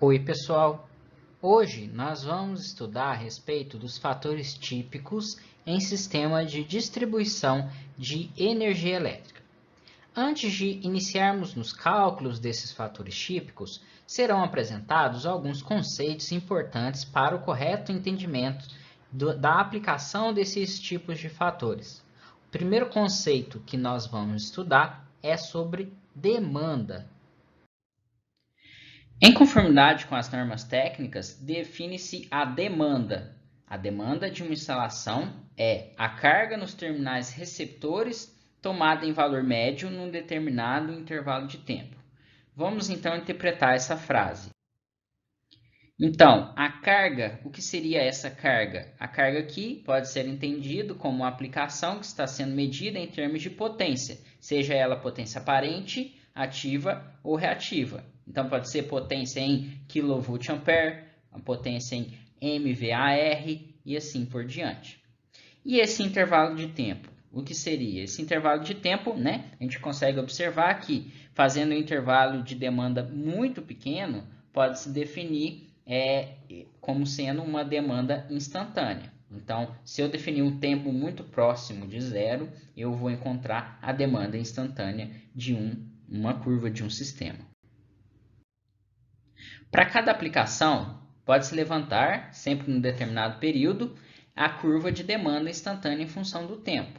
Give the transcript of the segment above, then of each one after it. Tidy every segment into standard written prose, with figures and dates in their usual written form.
Oi, pessoal! Hoje nós vamos estudar a respeito dos fatores típicos em sistema de distribuição de energia elétrica. Antes de iniciarmos nos cálculos desses fatores típicos, serão apresentados alguns conceitos importantes para o correto entendimento da aplicação desses tipos de fatores. O primeiro conceito que nós vamos estudar é sobre demanda. Em conformidade com as normas técnicas, define-se a demanda. A demanda de uma instalação é a carga nos terminais receptores tomada em valor médio num determinado intervalo de tempo. Vamos então interpretar essa frase. Então, a carga, o que seria essa carga? A carga aqui pode ser entendido como uma aplicação que está sendo medida em termos de potência, seja ela potência aparente, ativa ou reativa. Então, pode ser potência em kVA, a potência em MVAR e assim por diante. E esse intervalo de tempo? O que seria? Esse intervalo de tempo, a gente consegue observar que, fazendo um intervalo de demanda muito pequeno, pode-se definir como sendo uma demanda instantânea. Então, se eu definir um tempo muito próximo de zero, eu vou encontrar a demanda instantânea de uma curva de um sistema. Para cada aplicação, pode-se levantar, sempre num determinado período, a curva de demanda instantânea em função do tempo.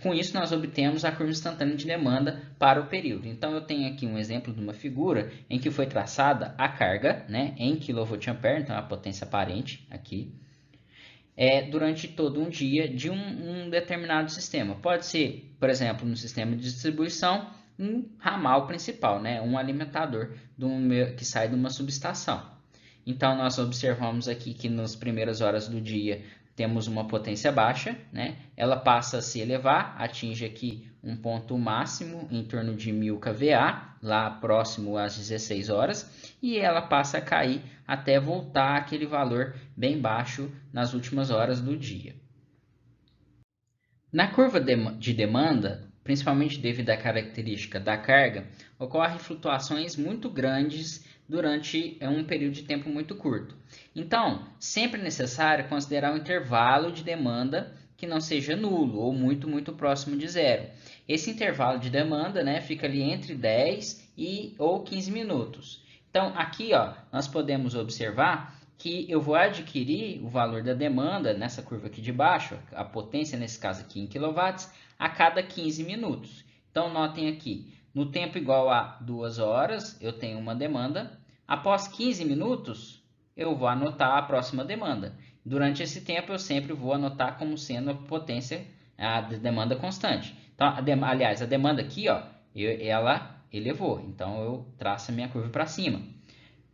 Com isso, nós obtemos a curva instantânea de demanda para o período. Então, eu tenho aqui um exemplo de uma figura em que foi traçada a carga em kVA, então a potência aparente aqui, durante todo um dia de um determinado sistema. Pode ser, por exemplo, no sistema de distribuição, um ramal principal, um alimentador que sai de uma subestação. Então, nós observamos aqui que nas primeiras horas do dia temos uma potência baixa, ela passa a se elevar, atinge aqui um ponto máximo em torno de 1000 kVA, lá próximo às 16 horas, e ela passa a cair até voltar àquele valor bem baixo nas últimas horas do dia. Na curva de demanda, principalmente devido à característica da carga, ocorrem flutuações muito grandes durante um período de tempo muito curto. Então, sempre é necessário considerar um intervalo de demanda que não seja nulo ou muito próximo de zero. Esse intervalo de demanda fica ali entre 10 ou 15 minutos. Então, aqui nós podemos observar que eu vou adquirir o valor da demanda nessa curva aqui de baixo, a potência nesse caso aqui em quilowatts, a cada 15 minutos. Então, notem aqui, no tempo igual a 2 horas, eu tenho uma demanda. Após 15 minutos, eu vou anotar a próxima demanda. Durante esse tempo, eu sempre vou anotar como sendo a potência, a demanda constante. Então, aliás, a demanda aqui, ela elevou. Então, eu traço a minha curva para cima.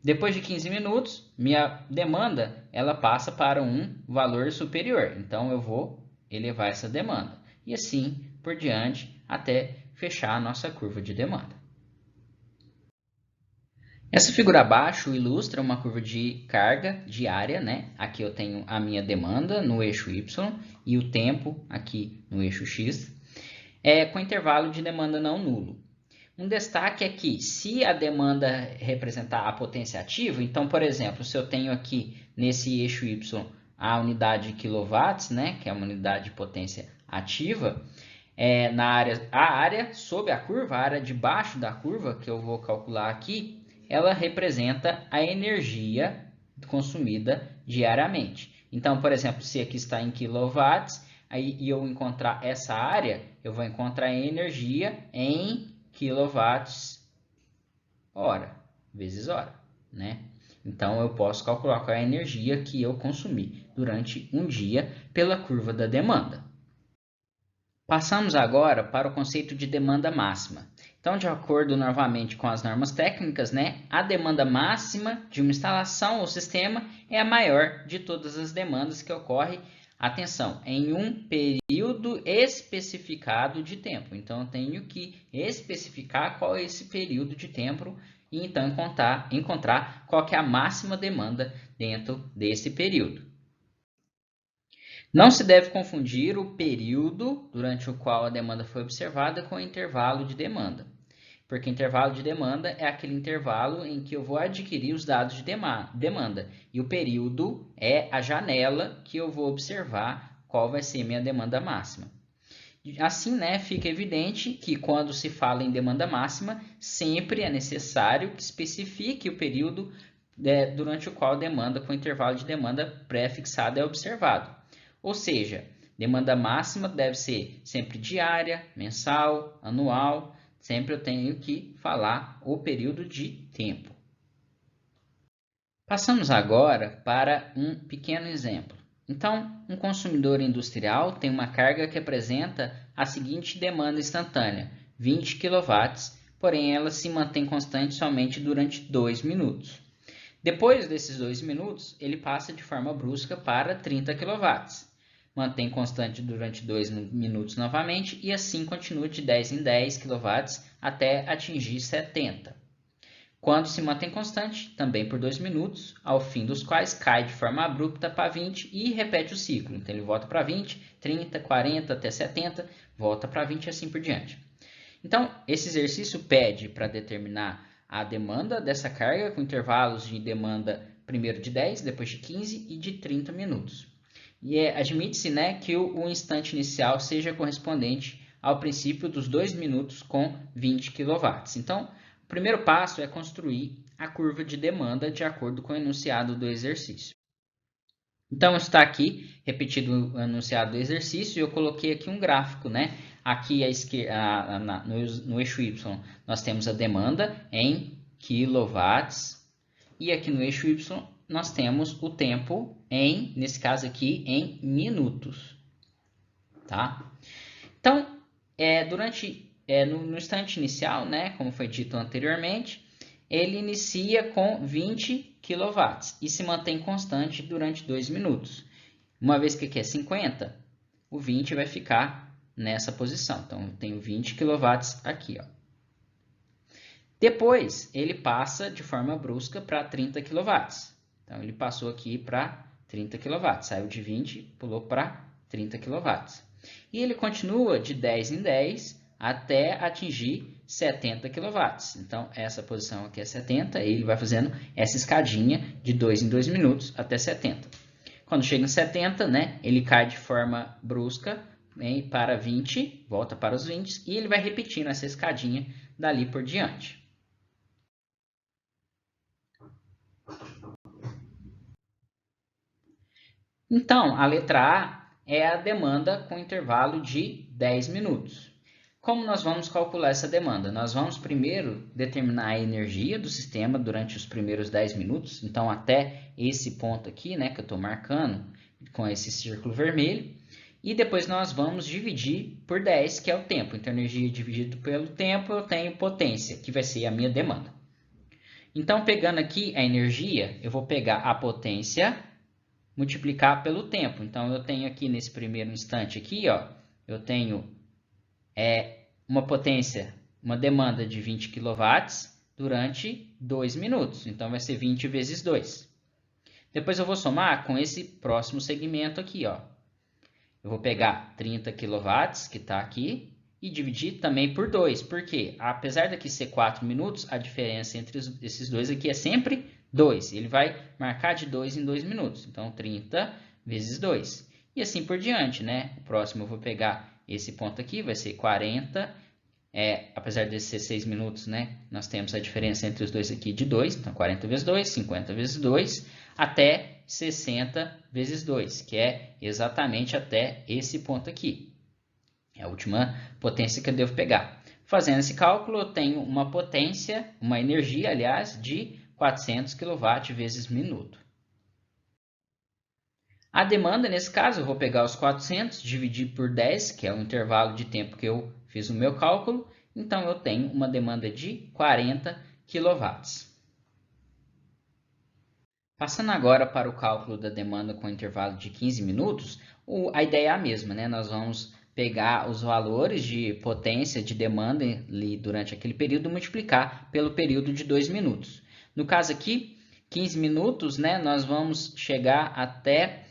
Depois de 15 minutos, minha demanda ela passa para um valor superior. Então, eu vou elevar essa demanda. E assim por diante, até fechar a nossa curva de demanda. Essa figura abaixo ilustra uma curva de carga diária, Aqui eu tenho a minha demanda no eixo Y e o tempo aqui no eixo X, com intervalo de demanda não nulo. Um destaque é que, se a demanda representar a potência ativa, então, por exemplo, se eu tenho aqui nesse eixo Y a unidade de quilowatts, que é uma unidade de potência ativa, a área sob a curva, a área debaixo da curva, que eu vou calcular aqui, ela representa a energia consumida diariamente. Então, por exemplo, se aqui está em quilowatts, e eu encontrar essa área, eu vou encontrar a energia em quilowatts hora, vezes hora, Então, eu posso calcular qual é a energia que eu consumi durante um dia pela curva da demanda. Passamos agora para o conceito de demanda máxima. Então, de acordo novamente com as normas técnicas, a demanda máxima de uma instalação ou sistema é a maior de todas as demandas que ocorre, atenção, em um período especificado de tempo. Então, eu tenho que especificar qual é esse período de tempo e então encontrar qual que é a máxima demanda dentro desse período. Não se deve confundir o período durante o qual a demanda foi observada com o intervalo de demanda, porque intervalo de demanda é aquele intervalo em que eu vou adquirir os dados de demanda. E o período é a janela que eu vou observar qual vai ser minha demanda máxima. Assim, né, fica evidente que quando se fala em demanda máxima, sempre é necessário que especifique o período durante o qual a demanda com intervalo de demanda pré-fixado é observado. Ou seja, demanda máxima deve ser sempre diária, mensal, anual. Sempre eu tenho que falar o período de tempo. Passamos agora para um pequeno exemplo. Então, um consumidor industrial tem uma carga que apresenta a seguinte demanda instantânea, 20 kW, porém ela se mantém constante somente durante 2 minutos. Depois desses 2 minutos, ele passa de forma brusca para 30 kW. Mantém constante durante 2 minutos novamente e assim continua de 10 em 10 kW até atingir 70. Quando se mantém constante, também por 2 minutos, ao fim dos quais cai de forma abrupta para 20 e repete o ciclo. Então ele volta para 20, 30, 40 até 70, volta para 20 e assim por diante. Então, esse exercício pede para determinar a demanda dessa carga com intervalos de demanda primeiro de 10, depois de 15 e de 30 minutos. E admite-se, né, que o instante inicial seja correspondente ao princípio dos 2 minutos com 20 kW. Então, o primeiro passo é construir a curva de demanda de acordo com o enunciado do exercício. Então, está aqui repetido o enunciado do exercício e eu coloquei aqui um gráfico, né? Aqui à esquerda, no eixo Y, nós temos a demanda em quilowatts e aqui no eixo Y nós temos o tempo nesse caso aqui, em minutos, tá? Então, no instante inicial, né, como foi dito anteriormente, ele inicia com 20 kW e se mantém constante durante 2 minutos. Uma vez que aqui é 50, o 20 vai ficar nessa posição. Então, eu tenho 20 kW aqui, ó. Depois, ele passa de forma brusca para 30 kW. Então, ele passou aqui para 30 kW. Saiu de 20, pulou para 30 kW. E ele continua de 10 em 10 até atingir 70 kW. Então, essa posição aqui é 70. Ele vai fazendo essa escadinha de 2 em 2 minutos até 70. Quando chega em 70, né, ele cai de forma brusca, né, para 20, volta para os 20. E ele vai repetindo essa escadinha dali por diante. Então, a letra A é a demanda com intervalo de 10 minutos. Como nós vamos calcular essa demanda? Nós vamos primeiro determinar a energia do sistema durante os primeiros 10 minutos. Então, até esse ponto aqui, né, que eu estou marcando com esse círculo vermelho. E depois nós vamos dividir por 10, que é o tempo. Então, energia dividido pelo tempo, eu tenho potência, que vai ser a minha demanda. Então, pegando aqui a energia, eu vou pegar a potência multiplicar pelo tempo. Então, eu tenho aqui nesse primeiro instante aqui, ó, eu tenho uma potência, uma demanda de 20 kW durante 2 minutos. Então, vai ser 20 vezes 2. Depois eu vou somar com esse próximo segmento aqui, ó. Eu vou pegar 30 kW, que está aqui, e dividir também por 2. Por quê? Apesar daqui ser 4 minutos, a diferença entre esses dois aqui é sempre 2. Ele vai marcar de 2 em 2 minutos. Então, 30 vezes 2. E assim por diante, né? O próximo eu vou pegar esse ponto aqui, vai ser 40. Apesar de ser 6 minutos, né? Nós temos a diferença entre os dois aqui de 2. Então, 40 vezes 2, 50 vezes 2, até 60 vezes 2, que é exatamente até esse ponto aqui. É a última potência que eu devo pegar. Fazendo esse cálculo, eu tenho uma potência, uma energia, aliás, de 400 kW vezes minuto. A demanda, nesse caso, eu vou pegar os 400, dividir por 10, que é o intervalo de tempo que eu fiz o meu cálculo. Então, eu tenho uma demanda de 40 kW. Passando agora para o cálculo da demanda com intervalo de 15 minutos, a ideia é a mesma, né? Nós vamos pegar os valores de potência de demanda ali durante aquele período e multiplicar pelo período de 2 minutos. No caso aqui, 15 minutos, né, nós vamos chegar até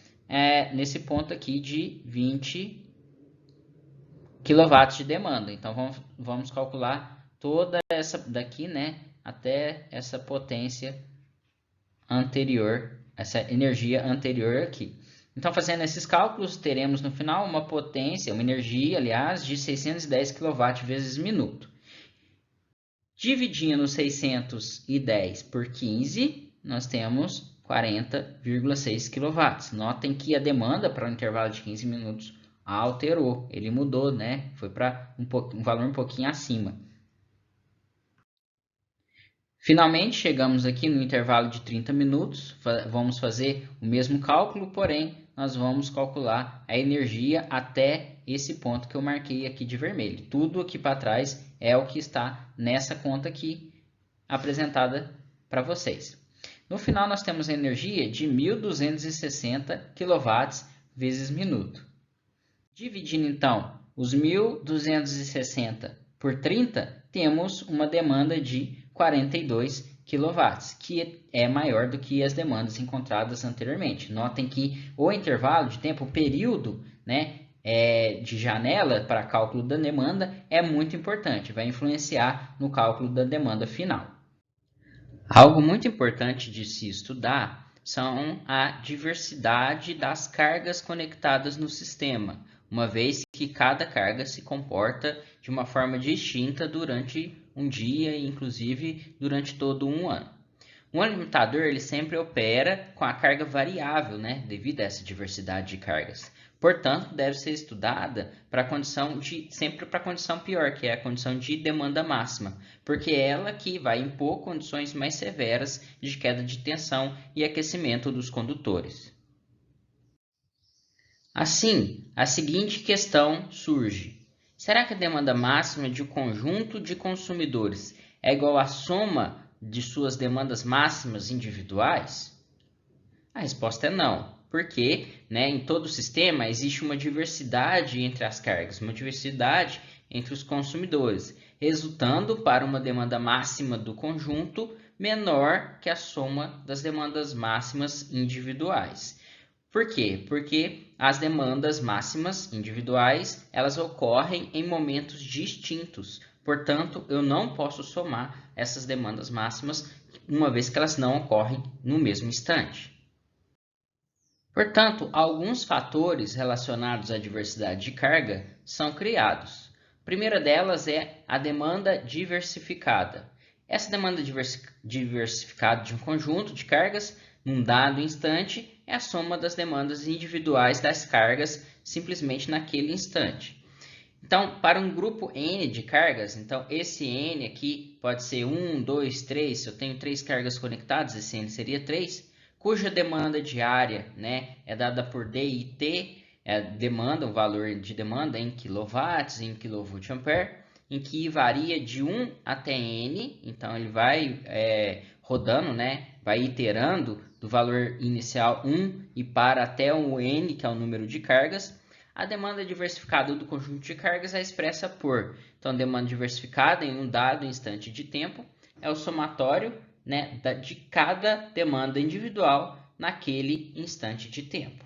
nesse ponto aqui de 20 kW de demanda. Então, vamos calcular toda essa daqui, né, até essa potência anterior, essa energia anterior aqui. Então, fazendo esses cálculos, teremos no final uma potência, uma energia, aliás, de 610 kW vezes minuto. Dividindo 610 por 15, nós temos 40,6 kW. Notem que a demanda para um intervalo de 15 minutos alterou, ele mudou, né? Foi para um valor um pouquinho acima. Finalmente, chegamos aqui no intervalo de 30 minutos, vamos fazer o mesmo cálculo, porém, nós vamos calcular a energia até esse ponto que eu marquei aqui de vermelho. Tudo aqui para trás é o que está nessa conta aqui apresentada para vocês. No final, nós temos a energia de 1.260 kW vezes minuto. Dividindo, então, os 1.260 por 30, temos uma demanda de 42 kW, que é maior do que as demandas encontradas anteriormente. Notem que o intervalo de tempo, o período, né, de janela para cálculo da demanda é muito importante, vai influenciar no cálculo da demanda final. Algo muito importante de se estudar são a diversidade das cargas conectadas no sistema, uma vez que cada carga se comporta de uma forma distinta durante um dia e inclusive durante todo um ano. Um alimentador ele sempre opera com a carga variável, né, devido a essa diversidade de cargas. Portanto, deve ser estudada sempre para a condição pior, que é a condição de demanda máxima, porque é ela que vai impor condições mais severas de queda de tensão e aquecimento dos condutores. Assim, a seguinte questão surge: será que a demanda máxima de um conjunto de consumidores é igual à soma de suas demandas máximas individuais? A resposta é não, porque, né, em todo o sistema existe uma diversidade entre as cargas, uma diversidade entre os consumidores, resultando para uma demanda máxima do conjunto menor que a soma das demandas máximas individuais. Por quê? Porque as demandas máximas individuais, elas ocorrem em momentos distintos. Portanto, eu não posso somar essas demandas máximas, uma vez que elas não ocorrem no mesmo instante. Portanto, alguns fatores relacionados à diversidade de carga são criados. A primeira delas é a demanda diversificada. Essa demanda diversificada de um conjunto de cargas, num dado instante, é a soma das demandas individuais das cargas simplesmente naquele instante. Então, para um grupo N de cargas, então esse N aqui pode ser 1, 2, 3, se eu tenho 3 cargas conectadas, esse N seria 3, cuja demanda diária, né, é dada por D e T, demanda, o valor de demanda em quilowatts, em kVA, em que varia de 1 até N, então ele vai rodando, né, vai iterando do valor inicial 1 e para até o N, que é o número de cargas. A demanda diversificada do conjunto de cargas é expressa por, então, demanda diversificada em um dado instante de tempo é o somatório, né, de cada demanda individual naquele instante de tempo.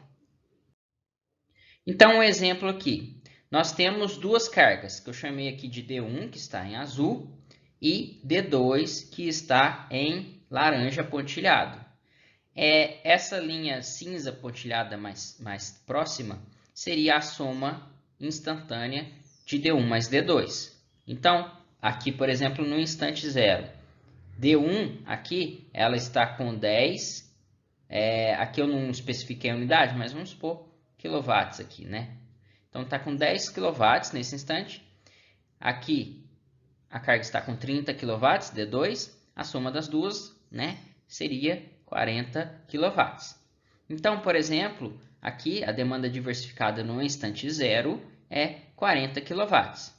Então, um exemplo aqui. Nós temos duas cargas, que eu chamei aqui de D1, que está em azul, e D2, que está em laranja pontilhado. Essa linha cinza pontilhada mais próxima seria a soma instantânea de D1 mais D2. Então, aqui, por exemplo, no instante zero, D1 aqui, ela está com 10, aqui eu não especifiquei a unidade, mas vamos supor quilowatts aqui, né? Então, está com 10 kW nesse instante. Aqui, a carga está com 30 kW, D2. A soma das duas, né, seria 40 kW. Então, por exemplo, aqui a demanda diversificada no instante 0 é 40 kW.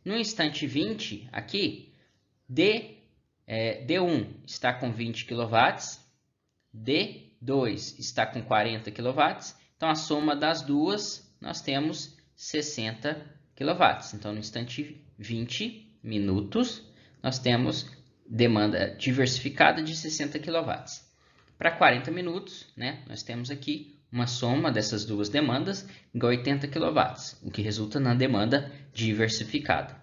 No instante 20, aqui, D1 está com 20 kW, D2 está com 40 kW. Então, a soma das duas, nós temos 60 kW. Então, no instante 20 minutos, nós temos demanda diversificada de 60 kW. Para 40 minutos, né, nós temos aqui uma soma dessas duas demandas igual a 80 kW, o que resulta na demanda diversificada.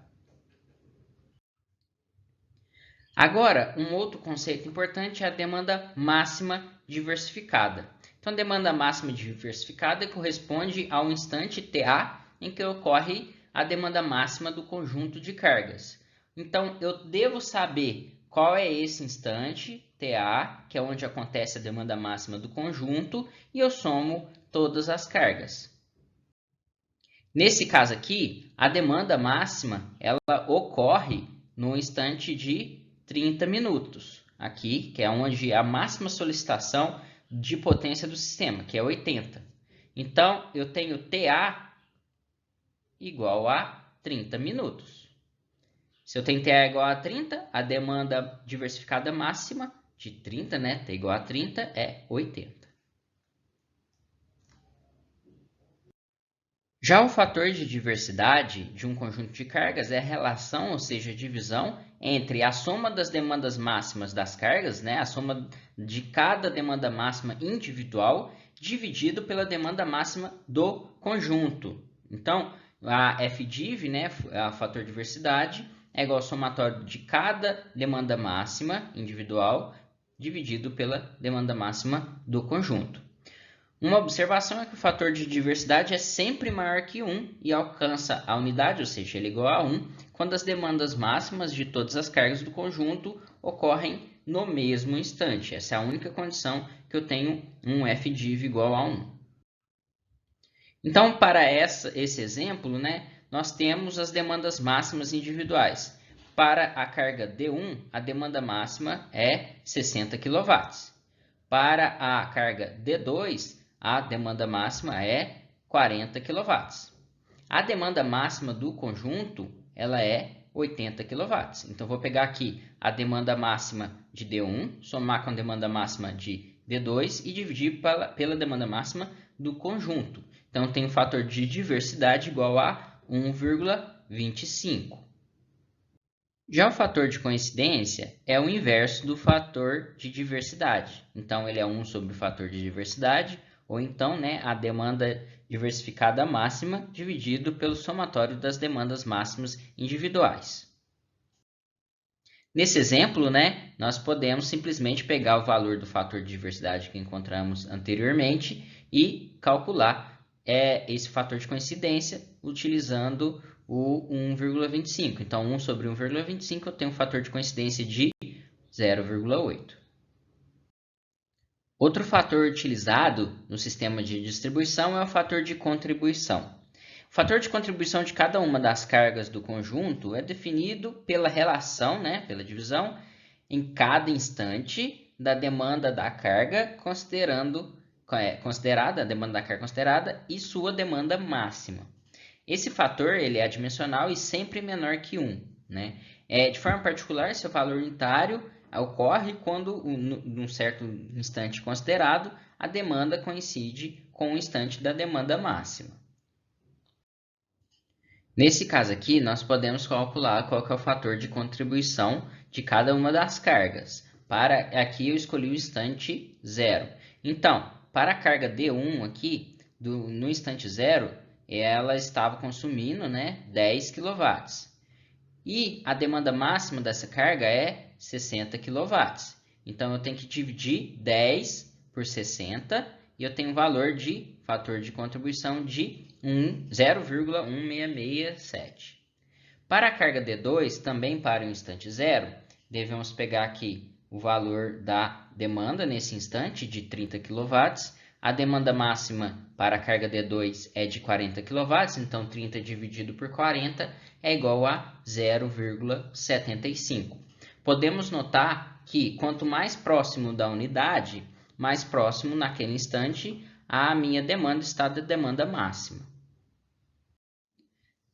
Agora, um outro conceito importante é a demanda máxima diversificada. Então, a demanda máxima diversificada corresponde ao instante TA em que ocorre a demanda máxima do conjunto de cargas. Então, eu devo saber qual é esse instante TA, que é onde acontece a demanda máxima do conjunto, e eu somo todas as cargas. Nesse caso aqui, a demanda máxima ela ocorre no instante de 30 minutos, aqui, que é onde a máxima solicitação de potência do sistema, que é 80. Então, eu tenho TA igual a 30 minutos. Se eu tenho TA igual a 30, a demanda diversificada máxima de 30, né, T igual a 30, é 80. Já o fator de diversidade de um conjunto de cargas é a relação, ou seja, a divisão entre a soma das demandas máximas das cargas, né, a soma de cada demanda máxima individual, dividido pela demanda máxima do conjunto. Então, a FDIV, né, o fator de diversidade, é igual ao somatório de cada demanda máxima individual, dividido pela demanda máxima do conjunto. Uma observação é que o fator de diversidade é sempre maior que 1 e alcança a unidade, ou seja, ele é igual a 1, quando as demandas máximas de todas as cargas do conjunto ocorrem no mesmo instante. Essa é a única condição que eu tenho um FDIV igual a 1. Então, para esse exemplo, né, nós temos as demandas máximas individuais. Para a carga D1, a demanda máxima é 60 kW. Para a carga D2, a demanda máxima é 40 kW. A demanda máxima do conjunto ela é 80 kW. Então, vou pegar aqui a demanda máxima de D1, somar com a demanda máxima de D2 e dividir pela demanda máxima do conjunto. Então, tem um fator de diversidade igual a 1,25. Já o fator de coincidência é o inverso do fator de diversidade. Então, ele é 1 sobre o fator de diversidade, ou então, né, a demanda diversificada máxima dividido pelo somatório das demandas máximas individuais. Nesse exemplo, né, nós podemos simplesmente pegar o valor do fator de diversidade que encontramos anteriormente e calcular esse fator de coincidência utilizando o 1,25. Então, 1 sobre 1,25 eu tenho um fator de coincidência de 0,8. Outro fator utilizado no sistema de distribuição é o fator de contribuição. O fator de contribuição de cada uma das cargas do conjunto é definido pela relação, né, pela divisão, em cada instante da demanda da carga, considerada a demanda da carga considerada e sua demanda máxima. Esse fator ele é adimensional e sempre menor que 1. Né? De forma particular, seu valor unitário ocorre quando, num certo instante considerado, a demanda coincide com o instante da demanda máxima. Nesse caso aqui, nós podemos calcular qual que é o fator de contribuição de cada uma das cargas. Aqui eu escolhi o instante 0. Então, para a carga D1 aqui, no instante 0, ela estava consumindo, né, 10 kW. E a demanda máxima dessa carga é 60 kW. Então, eu tenho que dividir 10 por 60 e eu tenho um valor de fator de contribuição de 0,1667. Para a carga D2, também para o instante 0, devemos pegar aqui o valor da demanda nesse instante de 30 kW. A demanda máxima para a carga D2 é de 40 kW, então 30 dividido por 40 é igual a 0,75. Podemos notar que quanto mais próximo da unidade, mais próximo naquele instante a minha demanda está da demanda máxima.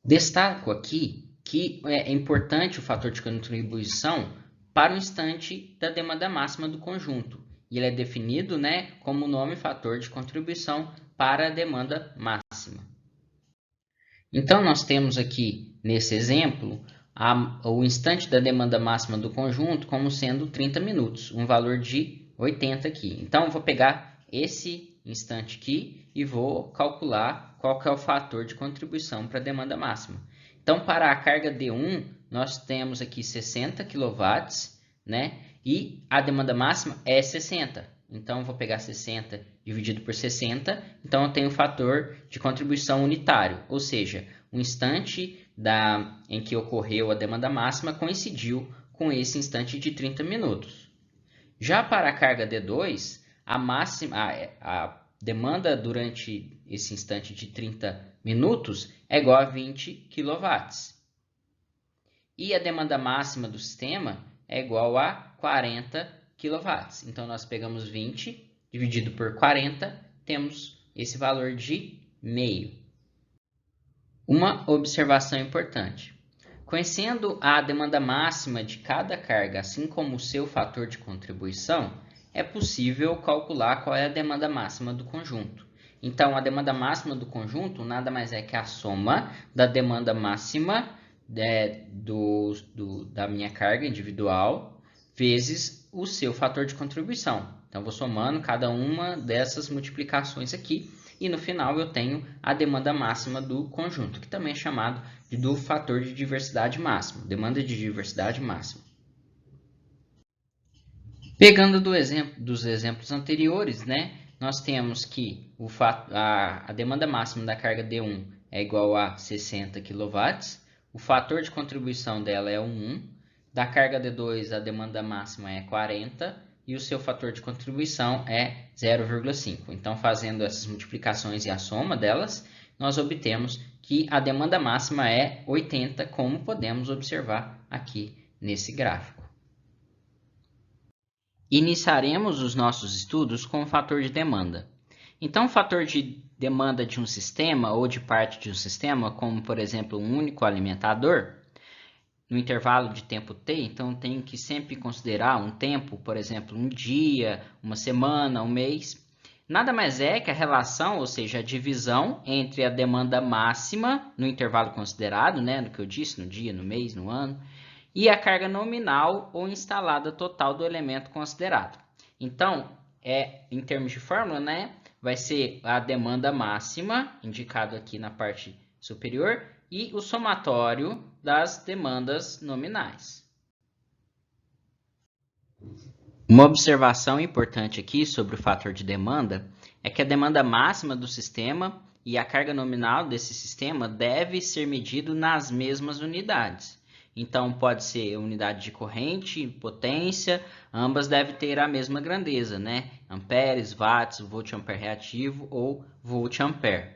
Destaco aqui que é importante o fator de contribuição para o instante da demanda máxima do conjunto. E ele é definido, né, como nome fator de contribuição para a demanda máxima. Então, nós temos aqui, nesse exemplo, o instante da demanda máxima do conjunto como sendo 30 minutos, um valor de 80 aqui. Então, eu vou pegar esse instante aqui e vou calcular qual que é o fator de contribuição para a demanda máxima. Então, para a carga D1, nós temos aqui 60 kW né? E a demanda máxima é 60. Então, eu vou pegar 60 dividido por 60. Então, eu tenho o fator de contribuição unitário, ou seja, o instante em que ocorreu a demanda máxima coincidiu com esse instante de 30 minutos. Já para a carga D2, a demanda durante esse instante de 30 minutos é igual a 20 kW. E a demanda máxima do sistema é igual a 40 kW. Então, nós pegamos 20 dividido por 40, temos esse valor de meio. Uma observação importante. Conhecendo a demanda máxima de cada carga, assim como o seu fator de contribuição, é possível calcular qual é a demanda máxima do conjunto. Então, a demanda máxima do conjunto nada mais é que a soma da demanda máxima da minha carga individual vezes o seu fator de contribuição. Então, vou somando cada uma dessas multiplicações aqui e no final eu tenho a demanda máxima do conjunto, que também é chamado do fator de diversidade máximo, demanda de diversidade máxima. Pegando dos exemplos anteriores, né, nós temos que a demanda máxima da carga D1 é igual a 60 kW, o fator de contribuição dela é 1, da carga D2 a demanda máxima é 40 e o seu fator de contribuição é 0,5. Então, fazendo essas multiplicações e a soma delas, nós obtemos que a demanda máxima é 80, como podemos observar aqui nesse gráfico. Iniciaremos os nossos estudos com o fator de demanda. Então, o fator de demanda de um sistema ou de parte de um sistema, como por exemplo um único alimentador, no intervalo de tempo t, então tenho que sempre considerar um tempo, por exemplo, um dia, uma semana, um mês. Nada mais é que a relação, ou seja, a divisão entre a demanda máxima no intervalo considerado, né, no que eu disse, no dia, no mês, no ano, e a carga nominal ou instalada total do elemento considerado. Então, em termos de fórmula, né, vai ser a demanda máxima, indicado aqui na parte superior, e o somatório das demandas nominais. Uma observação importante aqui sobre o fator de demanda é que a demanda máxima do sistema e a carga nominal desse sistema deve ser medido nas mesmas unidades. Então, pode ser unidade de corrente, potência, ambas devem ter a mesma grandeza, né? Amperes, watts, volt-ampere reativo ou volt-ampere.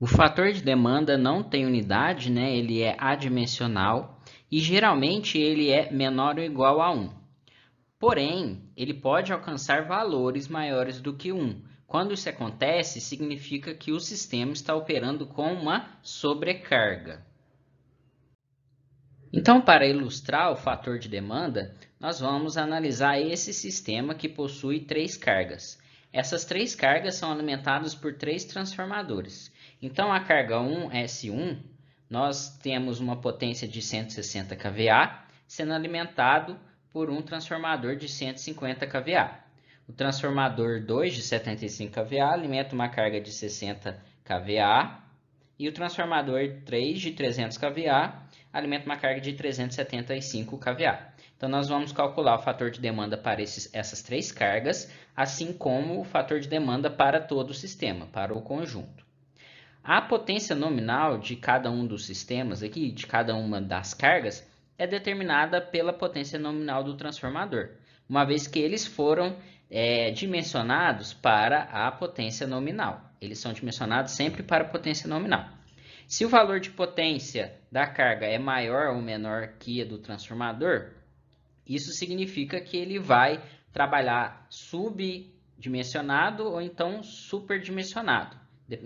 O fator de demanda não tem unidade, né? Ele é adimensional e geralmente ele é menor ou igual a 1. Porém, ele pode alcançar valores maiores do que 1. Quando isso acontece, significa que o sistema está operando com uma sobrecarga. Então, para ilustrar o fator de demanda, nós vamos analisar esse sistema que possui 3 cargas. Essas 3 cargas são alimentadas por 3 transformadores. Então, a carga 1, S1, nós temos uma potência de 160 kVA, sendo alimentado por um transformador de 150 kVA. O transformador 2 de 75 kVA alimenta uma carga de 60 kVA e o transformador 3 de 300 kVA alimenta uma carga de 375 kVA. Então, nós vamos calcular o fator de demanda para essas 3 cargas, assim como o fator de demanda para todo o sistema, para o conjunto. A potência nominal de cada um dos sistemas aqui, de cada uma das cargas, é determinada pela potência nominal do transformador, uma vez que eles foram dimensionados para a potência nominal. Eles são dimensionados sempre para a potência nominal. Se o valor de potência da carga é maior ou menor que a do transformador, isso significa que ele vai trabalhar subdimensionado ou então superdimensionado.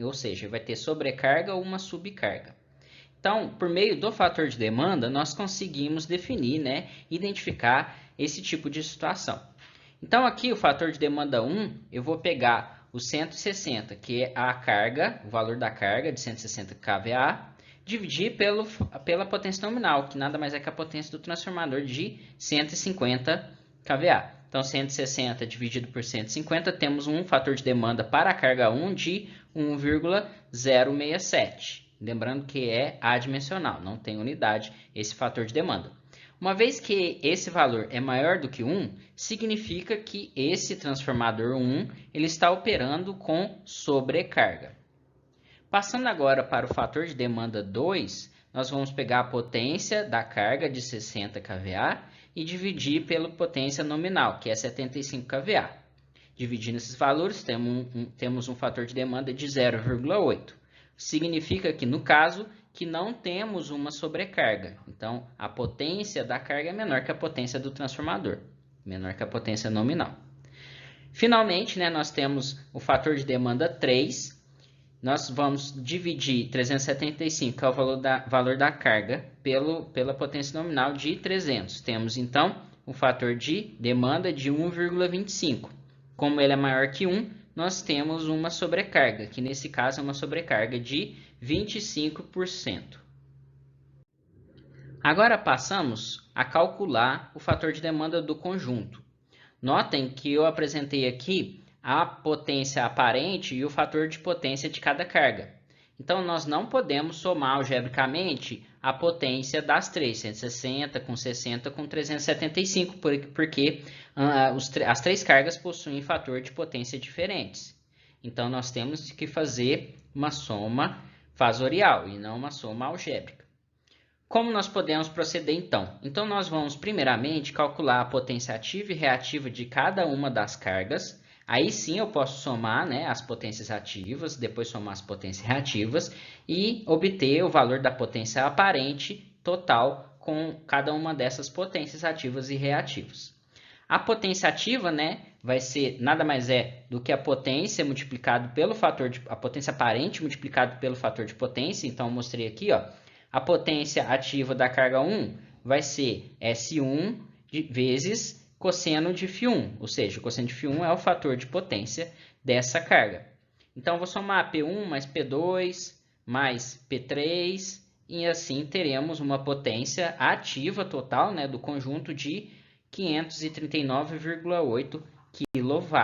Ou seja, vai ter sobrecarga ou uma subcarga. Então, por meio do fator de demanda, nós conseguimos definir, né, identificar esse tipo de situação. Então, aqui o fator de demanda 1, eu vou pegar o 160, que é a carga, o valor da carga de 160 kVA, dividir pela potência nominal, que nada mais é que a potência do transformador de 150 kVA. Então, 160 dividido por 150, temos um fator de demanda para a carga 1 de 1,067. Lembrando que é adimensional, não tem unidade esse fator de demanda. Uma vez que esse valor é maior do que 1, significa que esse transformador 1 ele está operando com sobrecarga. Passando agora para o fator de demanda 2, nós vamos pegar a potência da carga de 60 kVA e dividir pela potência nominal, que é 75 kVA. Dividindo esses valores, temos um fator de demanda de 0,8. Significa que, no caso, que não temos uma sobrecarga. Então, a potência da carga é menor que a potência do transformador, menor que a potência nominal. Finalmente, nós temos o fator de demanda 3. Nós vamos dividir 375, que é o valor da carga, pela potência nominal de 300. Temos, então, o fator de demanda de 1,25. Como ele é maior que 1, nós temos uma sobrecarga, que nesse caso é uma sobrecarga de 25%. Agora passamos a calcular o fator de demanda do conjunto. Notem que eu apresentei aqui a potência aparente e o fator de potência de cada carga. Então, nós não podemos somar algebricamente a potência das três, 160 com 60 com 375, porque as três cargas possuem fator de potência diferentes. Então, nós temos que fazer uma soma fasorial e não uma soma algébrica. Como nós podemos proceder então? Então, nós vamos primeiramente calcular a potência ativa e reativa de cada uma das cargas. Aí sim eu posso somar as potências ativas, depois somar as potências reativas e obter o valor da potência aparente total com cada uma dessas potências ativas e reativas. A potência ativa vai ser nada mais do que a potência multiplicado pelo fator de a potência aparente multiplicado pelo fator de potência. Então eu mostrei aqui, a potência ativa da carga 1 vai ser S1 vezes cosseno de φ1, ou seja, o cosseno de φ1 é o fator de potência dessa carga. Então, eu vou somar P1 mais P2 mais P3 e assim teremos uma potência ativa total do conjunto de 539,8 kW.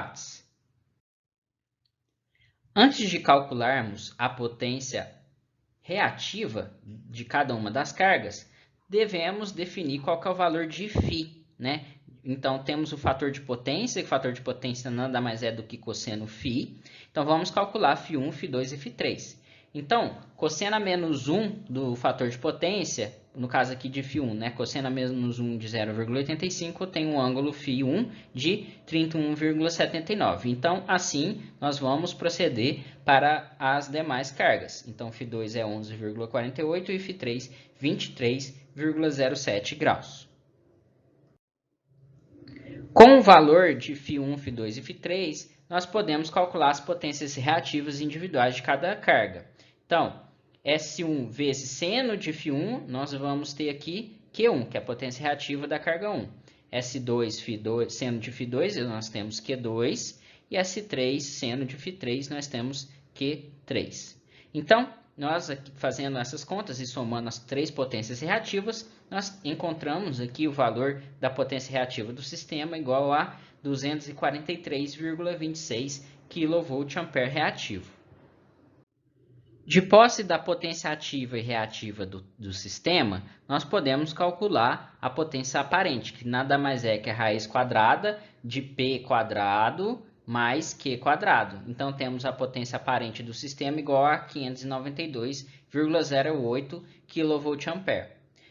Antes de calcularmos a potência reativa de cada uma das cargas, devemos definir qual que é o valor de φ, Então, temos o fator de potência, que o fator de potência nada mais é do que cosseno φ. Então, vamos calcular φ1, φ2 e φ3. Então, cosseno a menos 1 do fator de potência, no caso aqui de φ1, cosseno a menos 1 de 0,85, tem um ângulo φ1 de 31,79. Então, assim, nós vamos proceder para as demais cargas. Então, φ2 é 11,48 e φ3, 23,07 graus. Com o valor de φ1, φ2 e φ3, nós podemos calcular as potências reativas individuais de cada carga. Então, S1 vezes seno de φ1, nós vamos ter aqui Q1, que é a potência reativa da carga 1. S2, φ2, seno de φ2, nós temos Q2. E S3, seno de φ3, nós temos Q3. Então, nós fazendo essas contas e somando as três potências reativas, nós encontramos aqui o valor da potência reativa do sistema igual a 243,26 kVA reativo. De posse da potência ativa e reativa do sistema, nós podemos calcular a potência aparente, que nada mais é que a raiz quadrada de P quadrado mais Q quadrado. Então, temos a potência aparente do sistema igual a 592,08 kVA.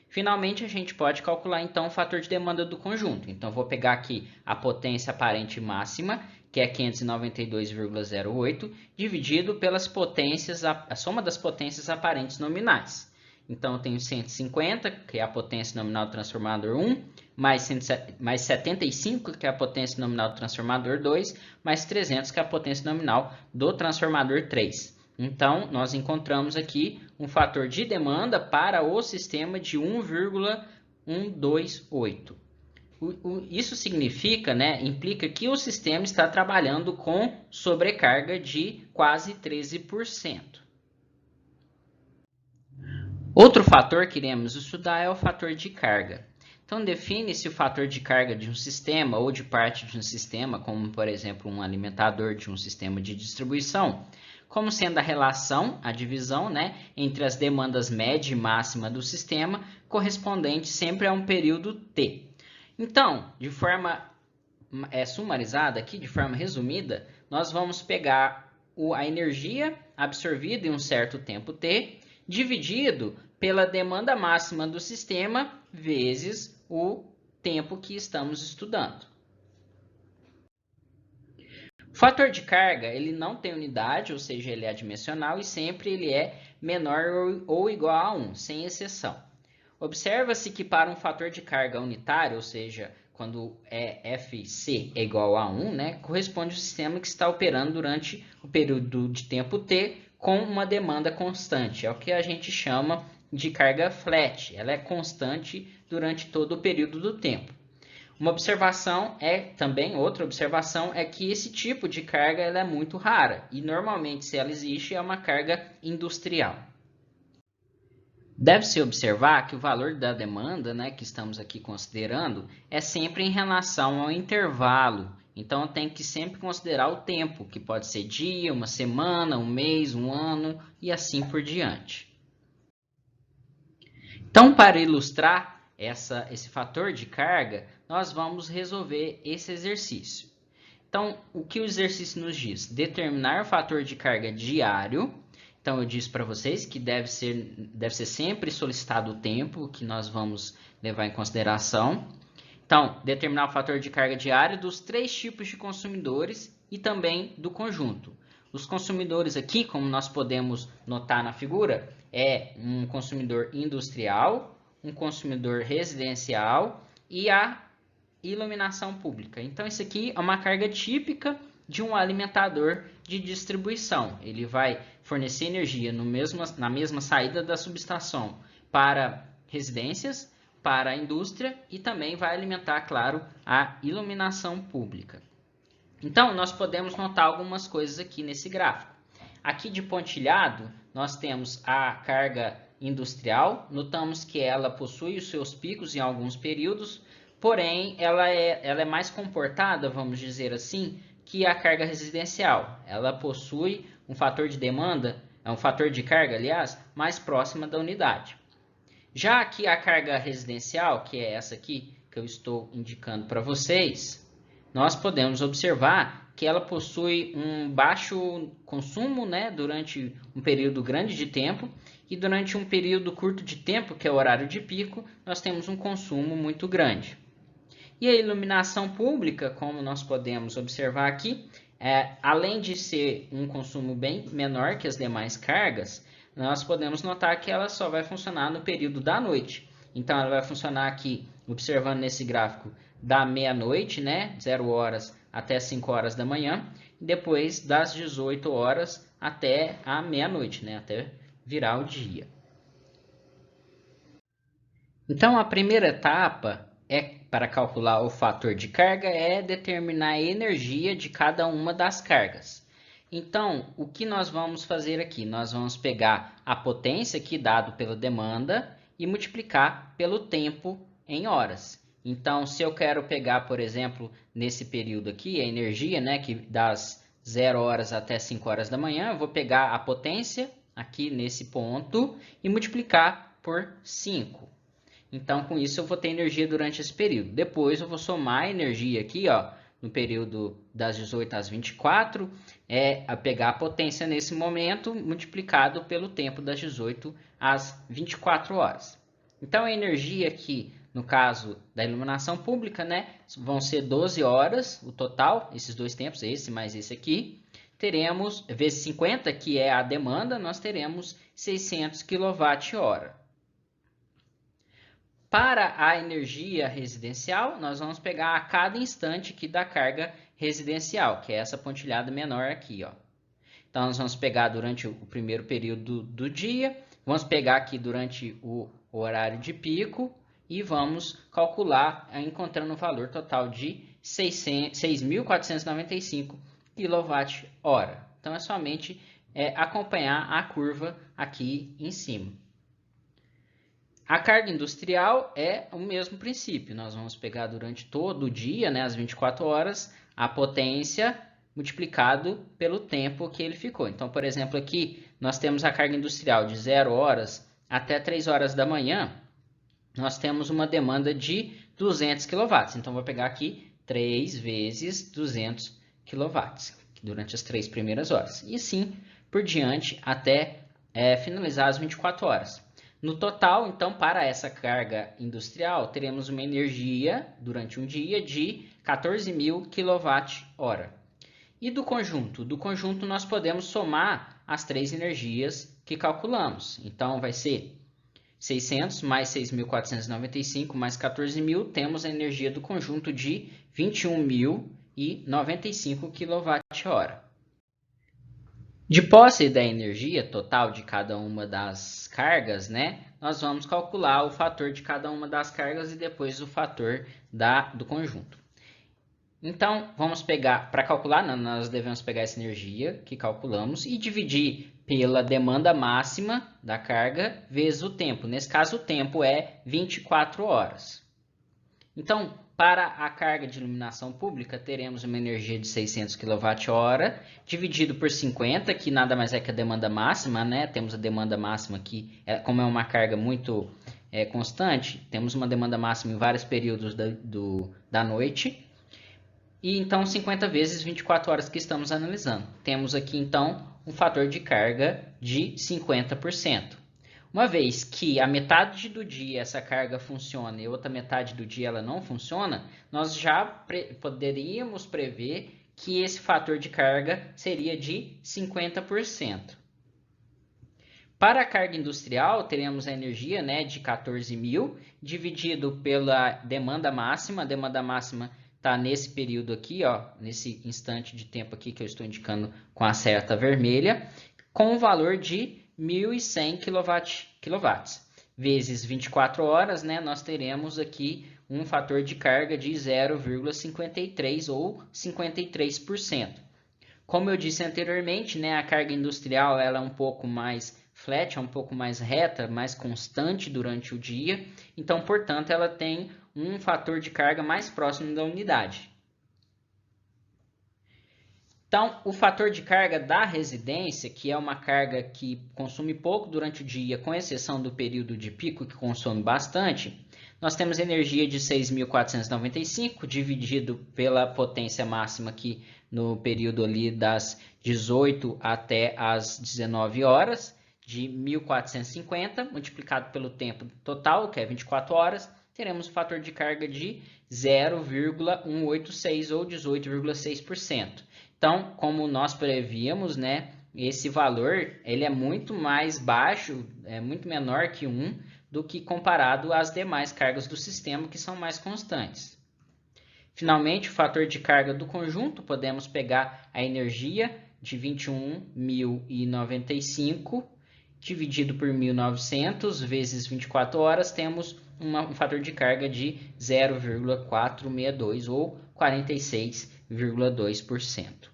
Finalmente, a gente pode calcular, então, o fator de demanda do conjunto. Então, vou pegar aqui a potência aparente máxima, que é 592,08, dividido pelas potências, a soma das potências aparentes nominais. Então, eu tenho 150, que é a potência nominal do transformador 1, mais 75, que é a potência nominal do transformador 2, mais 300, que é a potência nominal do transformador 3. Então, nós encontramos aqui um fator de demanda para o sistema de 1,128. Isso significa, implica que o sistema está trabalhando com sobrecarga de quase 13%. Outro fator que iremos estudar é o fator de carga. Então, define-se o fator de carga de um sistema ou de parte de um sistema, como, por exemplo, um alimentador de um sistema de distribuição, como sendo a relação, a divisão, né, entre as demandas média e máxima do sistema, correspondente sempre a um período T. Então, de forma sumarizada aqui, de forma resumida, nós vamos pegar a energia absorvida em um certo tempo T, dividido pela demanda máxima do sistema, vezes o tempo que estamos estudando. O fator de carga, ele não tem unidade, ou seja, ele é adimensional e sempre ele é menor ou igual a 1, sem exceção. Observa-se que para um fator de carga unitário, ou seja, quando FC é igual a 1, né, corresponde ao sistema que está operando durante o período de tempo T com uma demanda constante. É o que a gente chama de carga flat. Ela é constante durante todo o período do tempo. Outra observação é que esse tipo de carga ela é muito rara e normalmente se ela existe é uma carga industrial. Deve-se observar que o valor da demanda, né, que estamos aqui considerando, é sempre em relação ao intervalo. Então, tem que sempre considerar o tempo, que pode ser dia, uma semana, um mês, um ano e assim por diante. Então, para ilustrar esse fator de carga, nós vamos resolver esse exercício. Então, o que o exercício nos diz? Determinar o fator de carga diário. Então, eu disse para vocês que deve ser sempre solicitado o tempo que nós vamos levar em consideração. Então, determinar o fator de carga diário dos 3 tipos de consumidores e também do conjunto. Os consumidores aqui, como nós podemos notar na figura, é um consumidor industrial, um consumidor residencial e a iluminação pública. Então, isso aqui é uma carga típica de um alimentador de distribuição. Ele vai fornecer energia na mesma saída da subestação para residências, para a indústria e também vai alimentar, claro, a iluminação pública. Então, nós podemos notar algumas coisas aqui nesse gráfico. Aqui de pontilhado, nós temos a carga industrial. Notamos que ela possui os seus picos em alguns períodos, porém, ela é mais comportada, vamos dizer assim, que a carga residencial. Ela possui um fator de demanda, um fator de carga, aliás, mais próxima da unidade. Já aqui a carga residencial, que é essa aqui que eu estou indicando para vocês, nós podemos observar que ela possui um baixo consumo, né, durante um período grande de tempo e durante um período curto de tempo, que é o horário de pico, nós temos um consumo muito grande. E a iluminação pública, como nós podemos observar aqui, além de ser um consumo bem menor que as demais cargas, nós podemos notar que ela só vai funcionar no período da noite. Então, ela vai funcionar aqui, observando nesse gráfico, da meia-noite, né, 0 horas até 5 horas da manhã, e depois das 18 horas até a meia-noite, né, até virar o dia. Então, a primeira etapa para calcular o fator de carga é determinar a energia de cada uma das cargas. Então, o que nós vamos fazer aqui? Nós vamos pegar a potência aqui dado pela demanda e multiplicar pelo tempo em horas. Então, se eu quero pegar, por exemplo, nesse período aqui, a energia, né, que das 0 horas até 5 horas da manhã, eu vou pegar a potência aqui nesse ponto e multiplicar por 5. Então, com isso, eu vou ter energia durante esse período. Depois, eu vou somar a energia aqui, ó, no período das 18 às 24, a pegar a potência nesse momento, multiplicado pelo tempo das 18 às 24 horas. Então, a energia aqui, no caso da iluminação pública, né, vão ser 12 horas, o total, esses dois tempos, esse mais esse aqui. Teremos, vezes 50, que é a demanda, nós teremos 600 kWh. Para a energia residencial, nós vamos pegar a cada instante aqui da carga residencial, que é essa pontilhada menor aqui, ó. Então, nós vamos pegar durante o primeiro período do dia, vamos pegar aqui durante o horário de pico e vamos calcular, encontrando o valor total de 6.495 kWh. Então, é somente acompanhar a curva aqui em cima. A carga industrial é o mesmo princípio. Nós vamos pegar durante todo o dia, né, as 24 horas, a potência multiplicado pelo tempo que ele ficou. Então, por exemplo, aqui nós temos a carga industrial de 0 horas até 3 horas da manhã. Nós temos uma demanda de 200 kW. Então, vou pegar aqui 3 vezes 200 kW durante as 3 primeiras horas. E assim por diante até finalizar as 24 horas. No total, então, para essa carga industrial, teremos uma energia durante um dia de 14.000 kWh. E do conjunto? Do conjunto nós podemos somar as 3 energias que calculamos. Então, vai ser 600 mais 6.495 mais 14.000, temos a energia do conjunto de 21.095 kWh. De posse da energia total de cada uma das cargas, né, nós vamos calcular o fator de cada uma das cargas e depois o fator do conjunto. Então, vamos pegar, para calcular, nós devemos pegar essa energia que calculamos e dividir pela demanda máxima da carga vezes o tempo. Nesse caso, o tempo é 24 horas. Então, para a carga de iluminação pública, teremos uma energia de 600 kWh, dividido por 50, que nada mais é que a demanda máxima, né? Temos a demanda máxima aqui, como é uma carga muito constante, temos uma demanda máxima em vários períodos da noite. E então 50 vezes 24 horas que estamos analisando. Temos aqui então um fator de carga de 50%. Uma vez que a metade do dia essa carga funciona e a outra metade do dia ela não funciona, nós já poderíamos prever que esse fator de carga seria de 50%. Para a carga industrial, teremos a energia, né, de 14.000 dividido pela demanda máxima. A demanda máxima está nesse período aqui, ó, nesse instante de tempo aqui que eu estou indicando com a seta vermelha, com o valor de 1.100 kW. Vezes 24 horas, né, nós teremos aqui um fator de carga de 0,53 ou 53%. Como eu disse anteriormente, né, a carga industrial ela é um pouco mais flat, é um pouco mais reta, mais constante durante o dia. Então, portanto, ela tem um fator de carga mais próximo da unidade. Então, o fator de carga da residência, que é uma carga que consome pouco durante o dia, com exceção do período de pico, que consome bastante, nós temos energia de 6.495 dividido pela potência máxima aqui no período ali das 18 até as 19 horas, de 1.450, multiplicado pelo tempo total, que é 24 horas, teremos um fator de carga de 0,186 ou 18,6%. Então, como nós prevíamos, né, esse valor ele é muito mais baixo, é muito menor que 1, do que comparado às demais cargas do sistema, que são mais constantes. Finalmente, o fator de carga do conjunto, podemos pegar a energia de 21.095 dividido por 1.900 vezes 24 horas, temos um fator de carga de 0,462 ou 46,2%.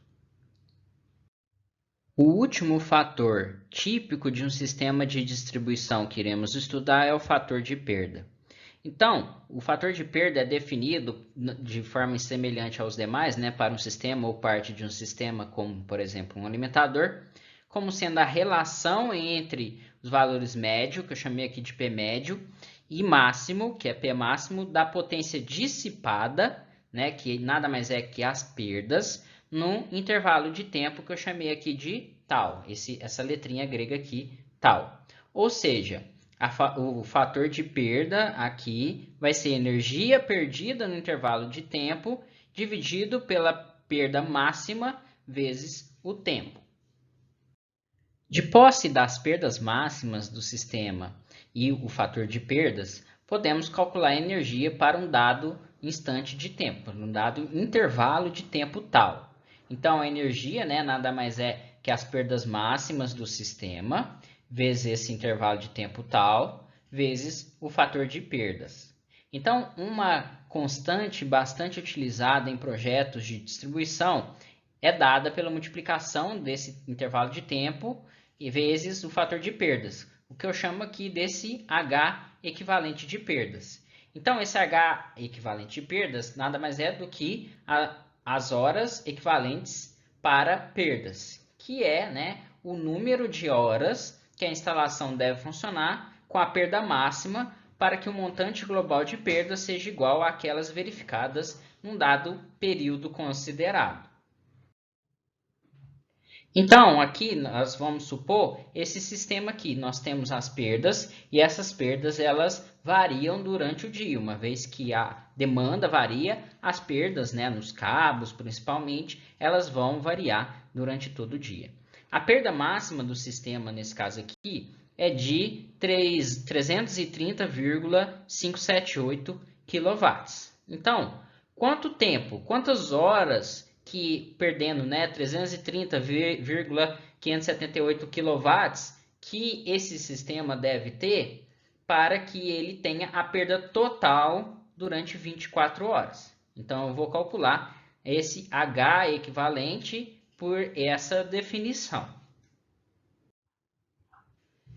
O último fator típico de um sistema de distribuição que iremos estudar é o fator de perda. Então, o fator de perda é definido de forma semelhante aos demais, né, para um sistema ou parte de um sistema, como, por exemplo, um alimentador, como sendo a relação entre os valores médio, que eu chamei aqui de P médio, e máximo, que é P máximo, da potência dissipada, né, que nada mais é que as perdas, num intervalo de tempo que eu chamei aqui de tal, essa letrinha grega aqui, tal. Ou seja, o fator de perda aqui vai ser energia perdida no intervalo de tempo dividido pela perda máxima vezes o tempo. De posse das perdas máximas do sistema e o fator de perdas, podemos calcular a energia para um dado instante de tempo, um dado intervalo de tempo tal. Então, a energia, né, nada mais é que as perdas máximas do sistema, vezes esse intervalo de tempo tal, vezes o fator de perdas. Então, uma constante bastante utilizada em projetos de distribuição é dada pela multiplicação desse intervalo de tempo e vezes o fator de perdas, o que eu chamo aqui desse H equivalente de perdas. Então, esse H equivalente de perdas nada mais é do que as horas equivalentes para perdas, que é, né, o número de horas que a instalação deve funcionar com a perda máxima para que o montante global de perdas seja igual àquelas verificadas num dado período considerado. Então, aqui nós vamos supor esse sistema aqui. Nós temos as perdas e essas perdas elas variam durante o dia, uma vez que a demanda varia, as perdas, né, nos cabos principalmente, elas vão variar durante todo o dia. A perda máxima do sistema, nesse caso aqui, é de 330,578 kW. Então, quanto tempo, quantas horas que perdendo, né, 330,578 kW que esse sistema deve ter para que ele tenha a perda total durante 24 horas. Então, eu vou calcular esse H equivalente por essa definição.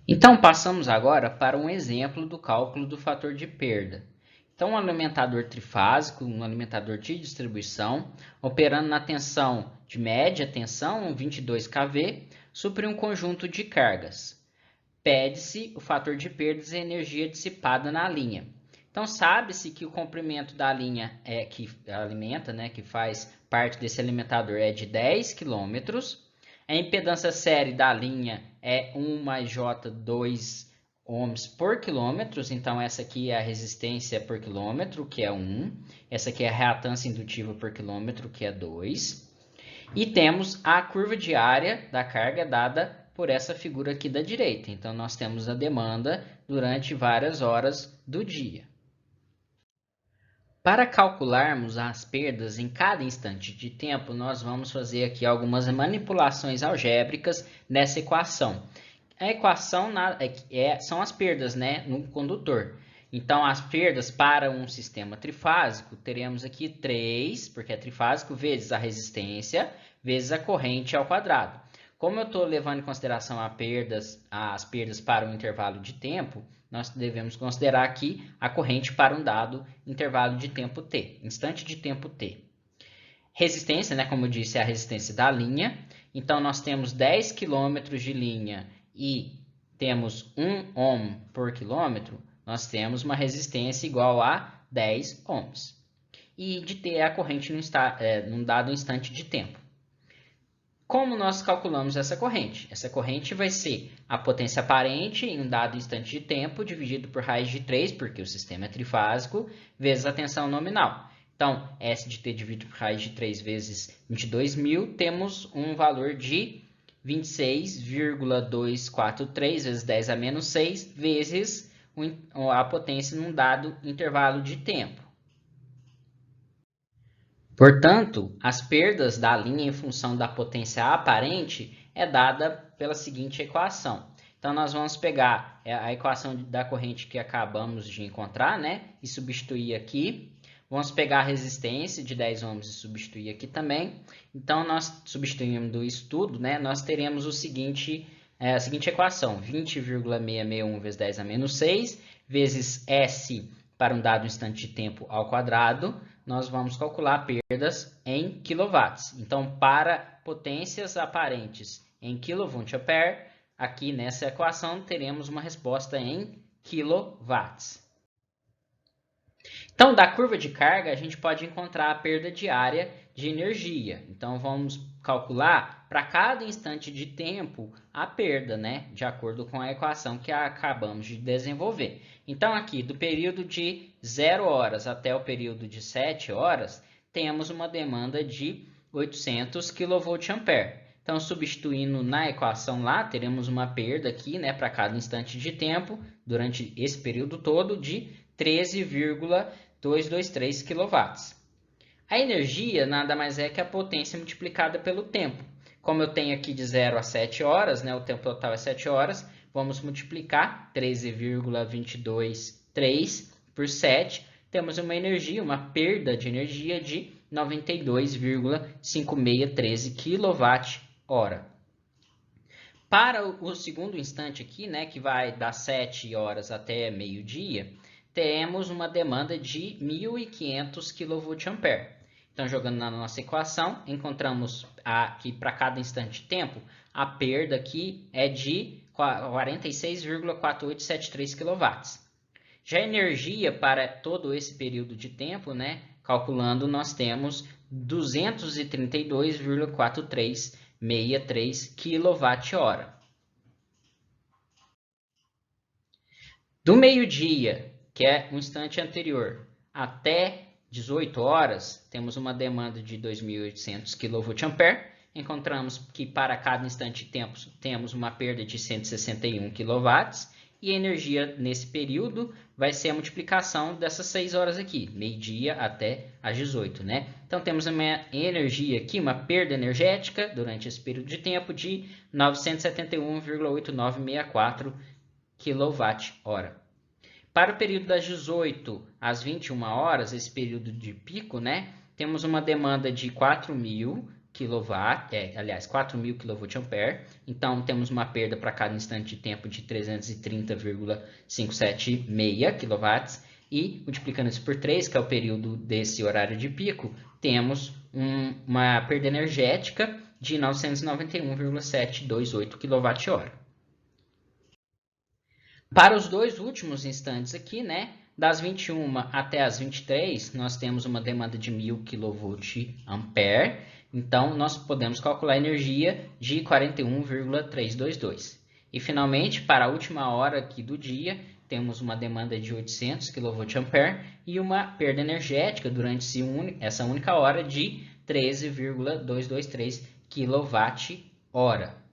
Então, passamos agora para um exemplo do cálculo do fator de perda. Então, um alimentador trifásico, um alimentador de distribuição, operando na tensão de média tensão, 22 kV, supre um conjunto de cargas. Pede-se o fator de perdas e energia dissipada na linha. Então, sabe-se que o comprimento da linha que alimenta, né, que faz parte desse alimentador, é de 10 km. A impedância série da linha é 1 mais J2 ohms por quilômetro, então essa aqui é a resistência por quilômetro, que é 1. Essa aqui é a reatância indutiva por quilômetro, que é 2. E temos a curva de área da carga dada por essa figura aqui da direita. Então, nós temos a demanda durante várias horas do dia. Para calcularmos as perdas em cada instante de tempo, nós vamos fazer aqui algumas manipulações algébricas nessa equação. A equação são as perdas, né, no condutor. Então, as perdas para um sistema trifásico, teremos aqui 3, porque é trifásico, vezes a resistência, vezes a corrente ao quadrado. Como eu estou levando em consideração as perdas para um intervalo de tempo, nós devemos considerar aqui a corrente para um dado intervalo de tempo t, instante de tempo t. Resistência, né, como eu disse, é a resistência da linha. Então, nós temos 10 km de linha e temos 1 ohm por quilômetro, nós temos uma resistência igual a 10 ohms. E de T é a corrente num dado instante de tempo. Como nós calculamos essa corrente? Essa corrente vai ser a potência aparente em um dado instante de tempo dividido por raiz de 3, porque o sistema é trifásico, vezes a tensão nominal. Então, S de T dividido por raiz de 3 vezes 22.000, temos um valor de 26,243 vezes 10 a menos 6 vezes a potência num dado intervalo de tempo. Portanto, as perdas da linha em função da potência aparente é dada pela seguinte equação. Então, nós vamos pegar a equação da corrente que acabamos de encontrar, né, e substituir aqui. Vamos pegar a resistência de 10 ohms e substituir aqui também. Então, nós substituindo isso tudo, né, nós teremos a seguinte equação, 20,661 vezes 10 a menos 6, vezes S para um dado instante de tempo ao quadrado, nós vamos calcular perdas em quilowatts. Então, para potências aparentes em kVA, aqui nessa equação teremos uma resposta em quilowatts. Então, da curva de carga, a gente pode encontrar a perda diária de energia. Então, vamos calcular para cada instante de tempo a perda, né? De acordo com a equação que acabamos de desenvolver. Então, aqui, do período de 0 horas até o período de 7 horas, temos uma demanda de 800 kVA. Então, substituindo na equação lá, teremos uma perda aqui, né, para cada instante de tempo, durante esse período todo, de 13,223 kW. A energia nada mais é que a potência multiplicada pelo tempo. Como eu tenho aqui de 0 a 7 horas, né, o tempo total é 7 horas, vamos multiplicar 13,223 por 7. Temos uma perda de energia de 92,5613 kWh. Para o segundo instante aqui, né, que vai das 7 horas até meio-dia, temos uma demanda de 1.500 kVA. Então, jogando na nossa equação, encontramos aqui para cada instante de tempo, a perda aqui é de 46,4873 kW. Já a energia para todo esse período de tempo, né, calculando, nós temos 232,4363 kWh. Do meio-dia, que é um instante anterior, até 18 horas, temos uma demanda de 2.800 kVA. Encontramos que para cada instante de tempo temos uma perda de 161 kW. E a energia nesse período vai ser a multiplicação dessas 6 horas aqui, meio-dia até as 18, né? Então temos uma energia aqui, uma perda energética durante esse período de tempo de 971,8964 kWh. Para o período das 18 às 21 horas, esse período de pico, né? Temos uma demanda de 4.000 kW, 4.000 kVA. Então, temos uma perda para cada instante de tempo de 330,576 kW. E, multiplicando isso por 3, que é o período desse horário de pico, temos uma perda energética de 991,728 kWh. Para os dois últimos instantes aqui, né? Das 21 até as 23, nós temos uma demanda de 1.000 kVA. Então, nós podemos calcular a energia de 41,322. E, finalmente, para a última hora aqui do dia, temos uma demanda de 800 kVA e uma perda energética durante essa única hora de 13,223 kWh.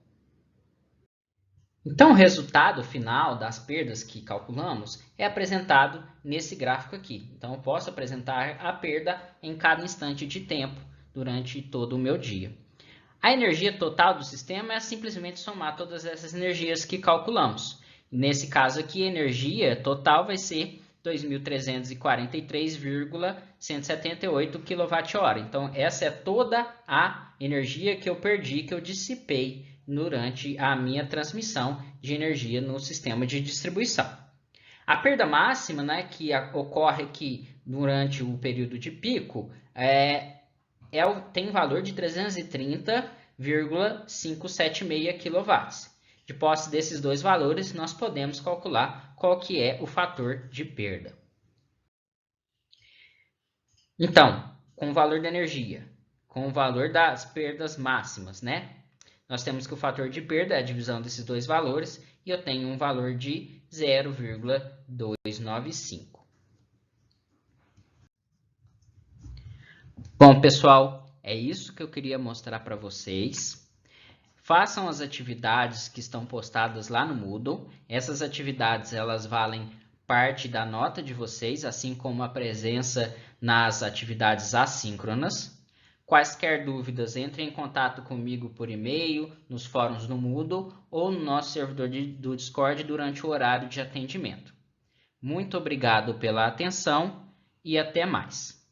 Então, o resultado final das perdas que calculamos é apresentado nesse gráfico aqui. Então, eu posso apresentar a perda em cada instante de tempo durante todo o meu dia. A energia total do sistema é simplesmente somar todas essas energias que calculamos. Nesse caso aqui, a energia total vai ser 2.343,178 kWh. Então, essa é toda a energia que eu perdi, que eu dissipei durante a minha transmissão de energia no sistema de distribuição. A perda máxima, né, que ocorre aqui durante o período de pico, tem um valor de 330,576 kW. De posse desses dois valores, nós podemos calcular qual que é o fator de perda. Então, com o valor da energia, com o valor das perdas máximas, né? Nós temos que o fator de perda é a divisão desses dois valores e eu tenho um valor de 0,295. Bom, pessoal, é isso que eu queria mostrar para vocês. Façam as atividades que estão postadas lá no Moodle. Essas atividades elas valem parte da nota de vocês, assim como a presença nas atividades assíncronas. Quaisquer dúvidas, entrem em contato comigo por e-mail, nos fóruns do Moodle ou no nosso servidor do Discord durante o horário de atendimento. Muito obrigado pela atenção e até mais.